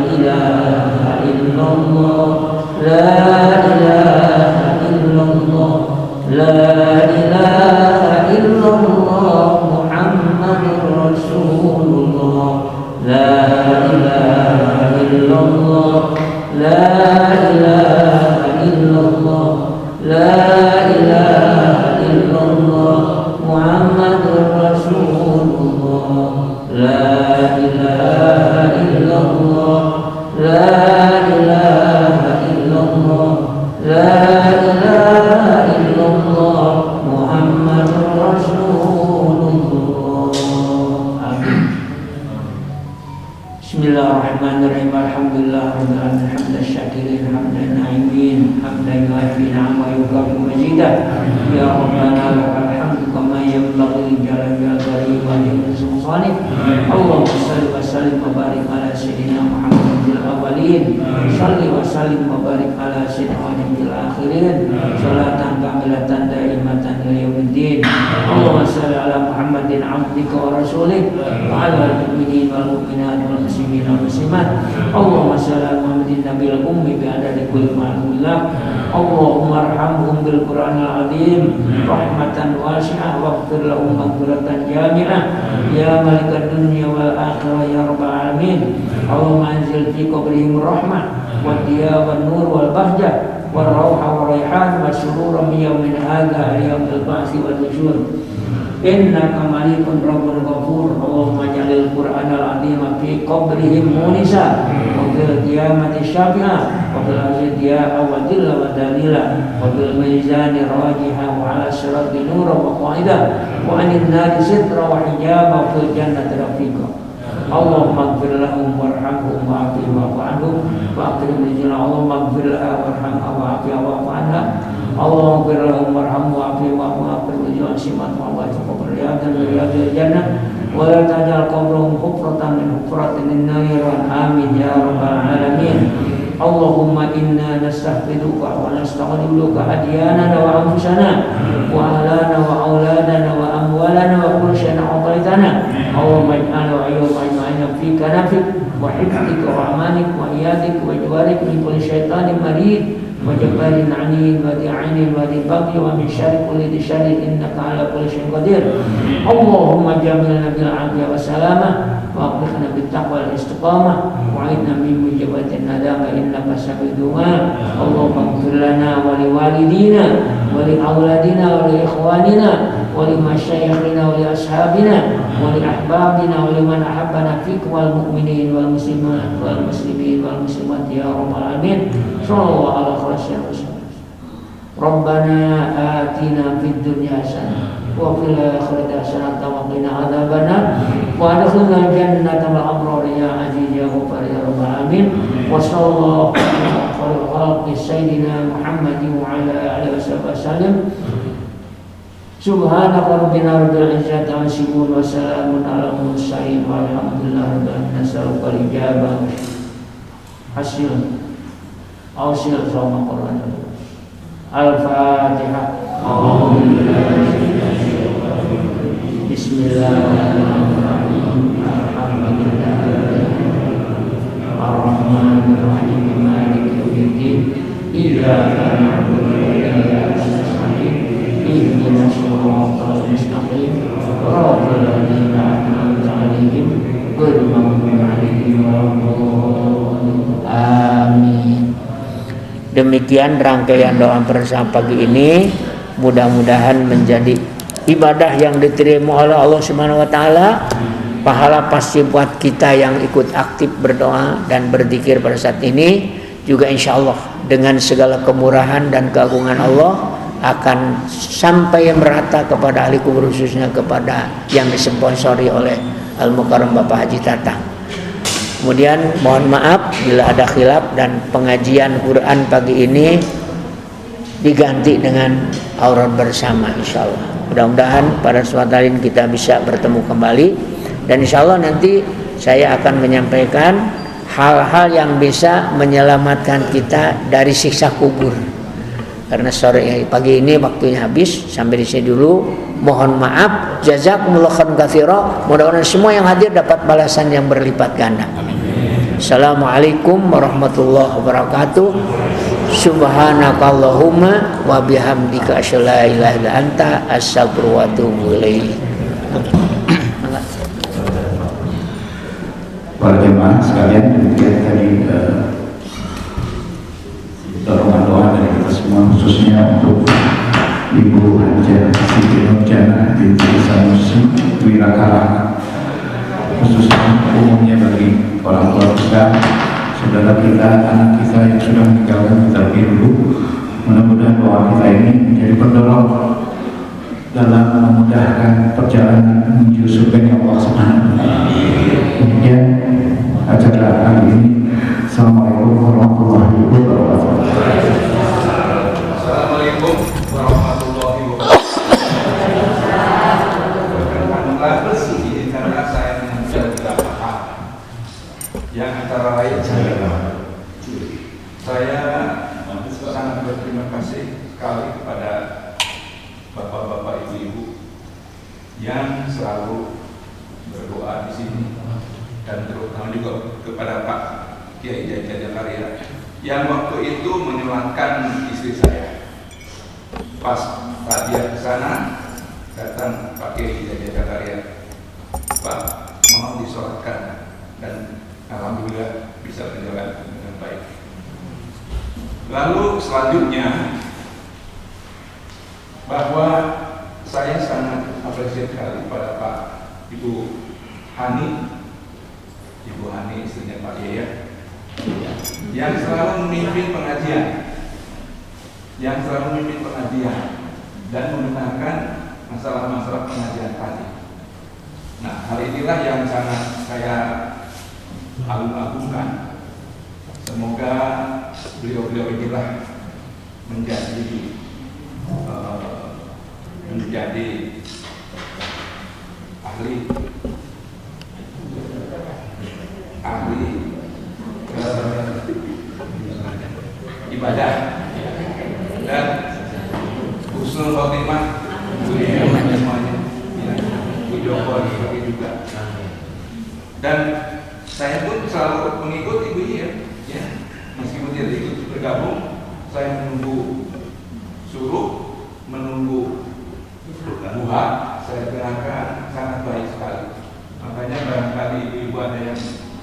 ilaha illallah, la ilaha illallah, la ilaha illallah, Muhammadur Rasulullah, la ilaha illallah, la ilaha illallah, la ilaha illallah, Muhammadur Rasulullah, la ilaha illallah, la ilaha illallah, la ilaha illallah, Muhammadur Rasulullah. Amin. Bismillahirrahmanirrahim. Alhamdulillah rabbil alamin, hamdan syakirin, hamdan na'imin, hamdan yu'affi ni'ama yukafi majidah. Ya Rabbana lakal hamdu kama yanbaghi li jalali al-karim wa li sultanik. Allahumma shalli wa sallim wa barik ala sayyidina Muhammadil awwalin, shalli wa sallim wa barik ala sayyidina Muhammadil akhirin, salatan kamilatan daimatan ila yaumiddin. Allahumma shalli ala Muhammadin abdika wa rasulika wa ala al-mu'minin wal mu'minat wal muslimin wal muslimat. Allahumma shalli ala Muhammadin nabiyil ummi bi adadi kulli ma'lumillah. Allahumma arhamhum bil Qur'anil azim rahmatan wasi'ah waghfir lahum maghfiratan jami'ah ya malikad dunya wal akhirah ya rabbal alamin. Allahumma anzil fi qabrihim rahmah wa diya wan nur wal bahjah wal rauha wal raihan wa syururan min yaumin hadza al yaumil ba'si wal nusyur. innaka malikun rabbun ghafur. Allahumma jalil Qur'anal azima fi qabrihim munisa wa fil qiyamati syafi'a wa fil azidiyya wa dilla wa dalila wa fil mizani rajiha wa ala sirati nura wa qa'ida wa anin nari sitra wa hijaba fil jannati rafiqa. Allahumma ighfir lahum warhamhum wa'afihim wa'fu anhum wa akrim rizqahum. Allahumma ighfir lahum warhamhum wa'afihim wa'fu anhum. Allahumma ighfir lahum warhamhum wa'afihim wa'fu akrim rizqahum simat wa qabr riyadun min riyadil jannah wa la taj'al qabrahum hufratan min hufratin an-nar. Amin ya rabbal alamin. Allahumma inna nastaghfiruka wa nastaghfiruka adyanana wa anfusana wa ahlana wa auladana wa amwalana wa kulli shay'in a'taytana. Allahumma ij'alna wa ayyuhal fi kanafik wa hifdika wa amanik wa iyadik wa jawarik min kulli syaitanir marid wa jabbarin 'anil wa di'ainin wa dibaghi wa min syarri kulli syarrin innaka 'ala kulli syai'in qadir. Allahumma jamilna bil 'afiyah wa salamah wa aqbilna bit taqwa wal istiqamah wa 'idna min mujabatin nadama innaka sami'ud du'a. Allahumma ighfir lana wa li walidina wa li auladina wa li ikhwanina wa li masyayikhina wa li ashabina wa li ahbabina wa liman ahabbana fik wal mu'minin wal muslimat wal muslimin wal muslimat ya rabbal alamin. Sallallahu ala khairil rasul. Rabbana atina fid dunya hasanah wa fil akhirati hasanah wa qina adzabannar wa adkhilna jannata ma'al abrar ya aziz ya ghafar ya rabbal alamin. Wa sallallahu ala khairi sayyidina Muhammadin wa ala alihi wasallam. Subhanaka rabbina rabbil izzati amma yasifun wa salamun alal mursalin walhamdulillahi rabbil alamin. Nas'aluka al-ijabah hasil awsil sama Quran. Al-Fatihah. Bismillahirrahmanirrahim. Ar-Rahmanir-Rahim. Maliki yaumiddin. Iyyaka na'budu wa iyyaka nasta'in. Ihdinas siratal mustaqim. Siratal ladzina an'amta 'alaihim ghairil maghdubi 'alaihim waladdallin. Amin. Demikian rangkaian doa bersama pagi ini, mudah-mudahan menjadi ibadah yang diterima oleh Allah Subhanahu wa taala. Pahala pasti buat kita yang ikut aktif berdoa dan berzikir pada saat ini. Juga insya Allah dengan segala kemurahan dan keagungan Allah akan sampai merata kepada ahli kubur, khususnya kepada yang disponsori oleh Al-Mukarram Bapak Haji Tatang. Kemudian mohon maaf bila ada khilaf dan pengajian Quran pagi ini diganti dengan aurat bersama insya Allah. Mudah-mudahan pada suatu hari kita bisa bertemu kembali, dan insya Allah nanti saya akan menyampaikan hal-hal yang bisa menyelamatkan kita dari siksa kubur. Karena pagi ini waktunya habis, sampai di sini dulu. Mohon maaf, jazakumullahu khairan katsira. Mudah-mudahan semua yang hadir dapat balasan yang berlipat ganda. Assalamualaikum warahmatullahi wabarakatuh. Subhanakallahumma wa bihamdika asyhadu an la ilaha illa anta astaghfiruka wa atubu ilaik.
Para jemaah sekalian, demikian tadi dorongan doa dari kita semua, khususnya untuk Ibu Haja Siti Nurjana binti Sanusi Wirakara, khususnya umumnya bagi orang tua kita, saudara kita, anak kita yang sudah meninggalkan kita lebih dulu. Mudah-mudahan doa kita ini menjadi pendorong dalam memudahkan perjalanan menuju surga Allah Subhanahu wa taala. Demikian acara kali ini. Assalamualaikum warahmatullahi wabarakatuh.
Assalamualaikum warahmatullahi wabarakatuh. Ini karena saya mengajar beberapa hal yang antara lain saya sangat berterima kasih sekali kepada bapak-bapak, ibu-ibu yang selalu berdoa di sini, dan terutama juga kepada Pak Kiai Jaja Jakaria yang waktu itu menyolatkan istri saya. Pas dia ke sana, datang Pak Kiai Jaja Jakaria, Pak, mohon disolatkan, dan alhamdulillah bisa berjalan dengan baik. Lalu selanjutnya, bahwa saya sangat apresiasi sekali pada Pak Ibu Hani, istrinya Pak Yaya, yang selalu memimpin pengajian, dan membenarkan masalah-masalah pengajian tadi. Nah, hal inilah yang sangat saya agung-agungkan. Semoga beliau-beliau inilah menjadi ahli ibadah dan husnul khotimah semuanya. Bu Joko juga. Dan saya pun selalu mengikuti Bu ya. Meskipun tidak ikut bergabung, saya menunggu suruh, menunggu buha, saya dengarkan sangat baik sekali. Makanya barangkali ibu ada yang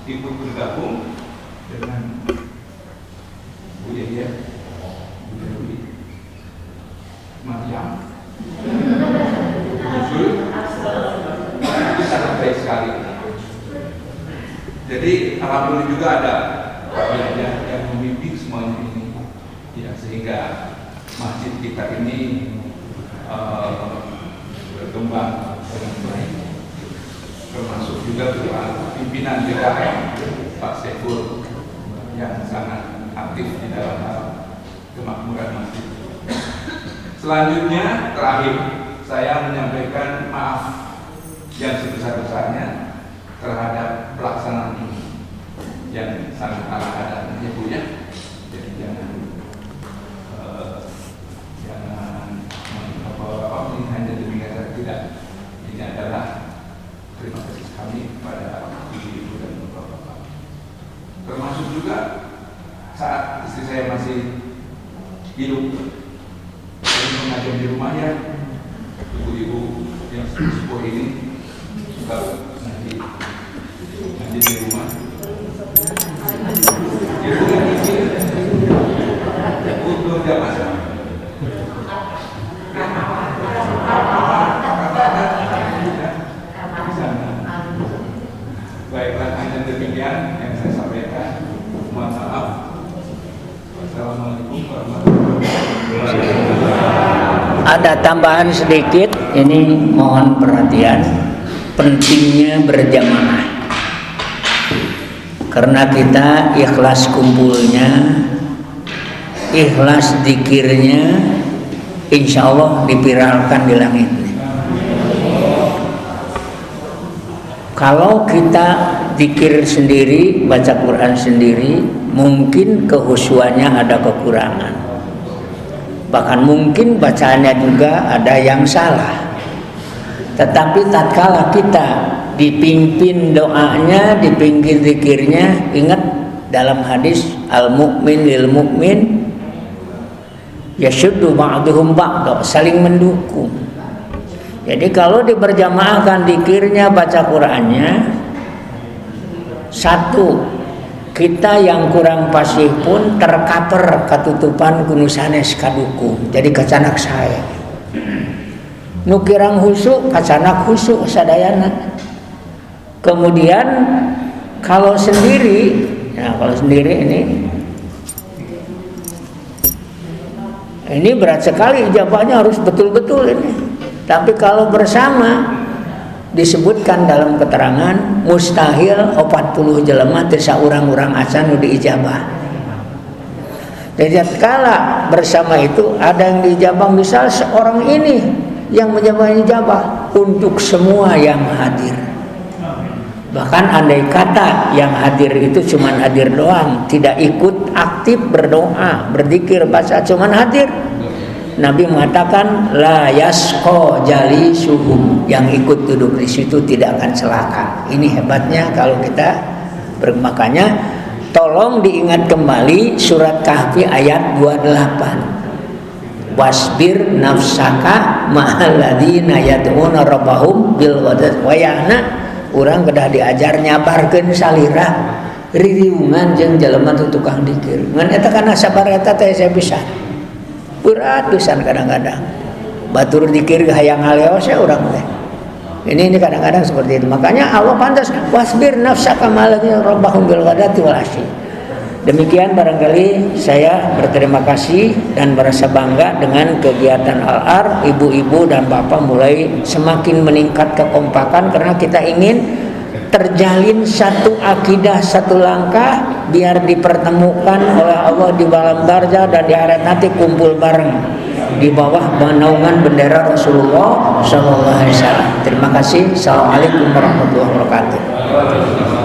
ikut bergabung dengan Bu Yaya, Bu Dewi, Mariam, itu sangat baik sekali. Jadi alhamdulillah juga ada Pak Yaya yang membimbing semuanya ini, ya, sehingga masjid kita ini berkembang dengan baik. Termasuk juga pimpinan DKM Pak Sefur yang sangat aktif di dalam hal kemakmuran masjid. Selanjutnya, terakhir, saya menyampaikan maaf yang sebesar-besarnya terhadap pelaksanaan ini yang sangat ala kadarnya Bu ya. Jadi jangan ini hanya demikian saja, tidak. Ini adalah terima kasih kami kepada ibu-ibu dan bapak-bapak. Termasuk juga saat istri saya masih hidup, saya mengajar di rumahnya, ibu-ibu yang sepuh ini suka ngaji di rumah. Ibu yang ini, ibu tidak masalah. Baiklah, hanya demikian yang saya sampaikan. Mohon maaf. Wassalamualaikum warahmatullahi wabarakatuh.
Ada tambahan sedikit, ini mohon perhatian. Pentingnya berjamaah. Karena kita ikhlas kumpulnya, ikhlas zikirnya, insya Allah dipiralkan di langit. Kalau kita zikir sendiri, baca Quran sendiri, mungkin kehusuannya ada kekurangan. Bahkan mungkin bacaannya juga ada yang salah. Tetapi tatkala kita dipimpin doanya, dipimpin zikirnya, ingat dalam hadis al-mu'min lil mu'min yashuddu ba'duhum ba'da, saling mendukung. Jadi kalau diberjamaahkan zikirnya, baca Qur'annya, satu, kita yang kurang fasih pun tercover katutupan kunusanes kadukung. Jadi kacanak saya. Nukirang husuk, kacanak husuk sadayana. Kemudian kalau sendiri, nah kalau sendiri ini berat sekali, ijabahnya harus betul-betul ini. Tapi kalau bersama, disebutkan dalam keterangan mustahil 40 jelema teu saurang-urang acan nu diijabah. Jadi kala bersama itu ada yang diijabah, misal seorang ini yang menjabah ijabah untuk semua yang hadir. Bahkan andai kata yang hadir itu cuman hadir doang, tidak ikut aktif berdoa, berzikir, baca, cuman hadir. Nabi mengatakan la yasqa jalisuhum, yang ikut duduk di situ tidak akan celaka. Ini hebatnya kalau kita makanya tolong diingat kembali surat Kahfi ayat 28. Wasbir nafsaka ma'al ladzina yad'una rabbahum bil ghadati wa yahna. Urang kedah diajar nyabarkeun salira ririungan jeung jelema teu tukang dikir. Ngan eta kana sabar eta teh saya bisa. Berat pisan kadang-kadang. Batur dikir hayang haleos ya urang teh. Ini kadang-kadang seperti itu. Makanya Allah pantas wasbir nafsaka ma'alladzina rabbahum bil ghadati wal asyi. Demikian barangkali saya berterima kasih dan merasa bangga dengan kegiatan Al-Ar. Ibu-ibu dan bapak mulai semakin meningkat kekompakan karena kita ingin terjalin satu akidah, satu langkah biar dipertemukan oleh Allah di alam barzah dan di akhirat nanti kumpul bareng di bawah naungan bendera Rasulullah SAW. Terima kasih. Assalamualaikum warahmatullahi wabarakatuh.